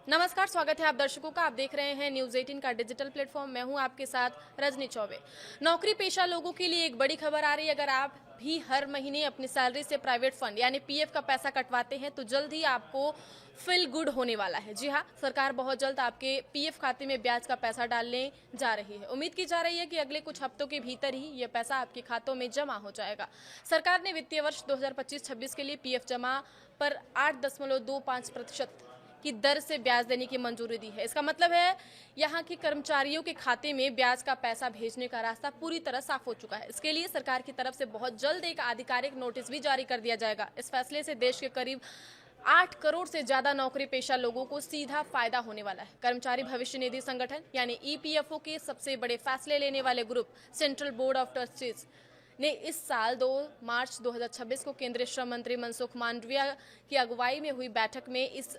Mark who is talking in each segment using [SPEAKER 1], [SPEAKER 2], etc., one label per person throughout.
[SPEAKER 1] नमस्कार, स्वागत है आप दर्शकों का। आप देख रहे हैं न्यूज 18 का डिजिटल प्लेटफॉर्म। मैं हूं आपके साथ रजनी चौबे। नौकरी पेशा लोगों के लिए एक बड़ी खबर आ रही है। अगर आप भी हर महीने अपनी सैलरी से प्राइवेट फंड यानी पीएफ का पैसा कटवाते हैं तो जल्द ही आपको फील गुड होने वाला है। जी हां, सरकार बहुत जल्द आपके पीएफ खाते में ब्याज का पैसा डालने जा रही है। उम्मीद की जा रही है कि अगले कुछ हफ्तों के भीतर ही यह पैसा आपके खातों में जमा हो जाएगा। सरकार ने वित्तीय वर्ष 2025-26 के लिए पीएफ जमा पर 8.25% की दर से ब्याज देने की मंजूरी दी है। इसका मतलब है यहाँ के कर्मचारियों के खाते में ब्याज का पैसा भेजने का रास्ता पूरी तरह साफ हो चुका है। इसके लिए सरकार की तरफ से बहुत जल्द एक आधिकारिक नोटिस भी जारी कर दिया जाएगा। इस फैसले से देश के करीब 8 करोड़ से ज्यादा नौकरी पेशा लोगों को सीधा फायदा होने वाला है। कर्मचारी भविष्य निधि संगठन यानी ईपीएफओ के सबसे बड़े फैसले लेने वाले group central board of trustees ने इस साल 2 मार्च 2026 को केंद्रीय श्रम मंत्री मनसुख मांडविया की अगुवाई में हुई बैठक में इस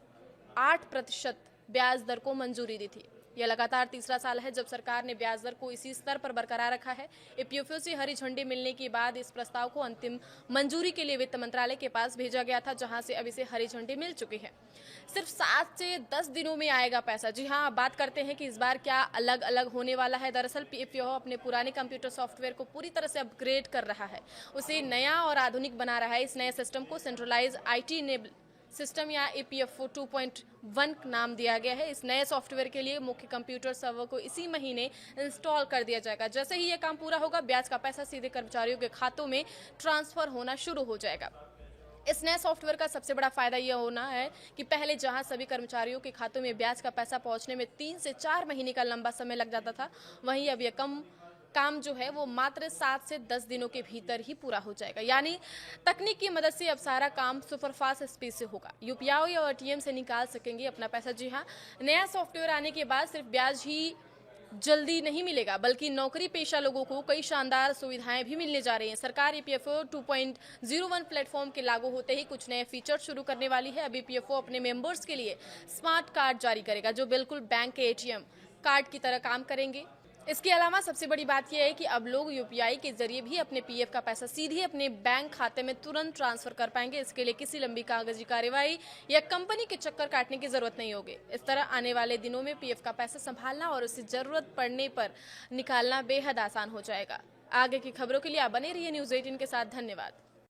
[SPEAKER 1] 8% ब्याज दर को मंजूरी दी थी। यह लगातार तीसरा साल है जब सरकार ने ब्याज दर को इसी स्तर पर बरकरार रखा है। ईपीएफओ से हरी झंडी मिलने के बाद इस प्रस्ताव को अंतिम मंजूरी के लिए वित्त मंत्रालय के पास भेजा गया था, जहां से अब इसे हरी झंडी मिल चुकी है। सिर्फ 7 से 10 दिनों में आएगा पैसा। जी हाँ, बात करते हैं कि इस बार क्या अलग अलग होने वाला है। दरअसल ईपीएफओ अपने पुराने कंप्यूटर सॉफ्टवेयर को पूरी तरह से अपग्रेड कर रहा है, उसे नया और आधुनिक बना रहा है। इस नए सिस्टम को सेंट्रलाइज आईटी इनेबल सिस्टम या ईपीएफओ 2.1 नाम दिया गया है। इस नए सॉफ्टवेयर के लिए मुख्य कंप्यूटर सर्वर को इसी महीने इंस्टॉल कर दिया जाएगा। जैसे ही यह काम पूरा होगा, ब्याज का पैसा सीधे कर्मचारियों के खातों में ट्रांसफर होना शुरू हो जाएगा। इस नए सॉफ्टवेयर का सबसे बड़ा फायदा यह होना है कि पहले जहां सभी कर्मचारियों के खातों में ब्याज का पैसा पहुंचने में 3 से 4 महीने का लंबा समय लग जाता था, वहीं अब यह काम जो है वो मात्र 7 से 10 दिनों के भीतर ही पूरा हो जाएगा। यानी तकनीक की मदद से अब सारा काम सुपरफास्ट स्पीड से होगा। यूपीआई और एटीएम से निकाल सकेंगे अपना पैसा। जी हाँ, नया सॉफ्टवेयर आने के बाद सिर्फ ब्याज ही जल्दी नहीं मिलेगा, बल्कि नौकरी पेशा लोगों को कई शानदार सुविधाएं भी मिलने जा रही हैं। सरकार ईपीएफओ 2.01 प्लेटफॉर्म के लागू होते ही कुछ नए फीचर शुरू करने वाली है। अब ईपीएफओ अपने मेंबर्स के लिए स्मार्ट कार्ड जारी करेगा, जो बिल्कुल बैंक के एटीएम कार्ड की तरह काम करेंगे। इसके अलावा सबसे बड़ी बात यह है कि अब लोग यूपीआई के जरिए भी अपने पीएफ का पैसा सीधे अपने बैंक खाते में तुरंत ट्रांसफर कर पाएंगे। इसके लिए किसी लंबी कागजी कार्यवाही या कंपनी के चक्कर काटने की जरूरत नहीं होगी। इस तरह आने वाले दिनों में पीएफ का पैसा संभालना और उसे जरूरत पड़ने पर निकालना बेहद आसान हो जाएगा। आगे की खबरों के लिए आप बने रहिए न्यूज 18 के साथ। धन्यवाद।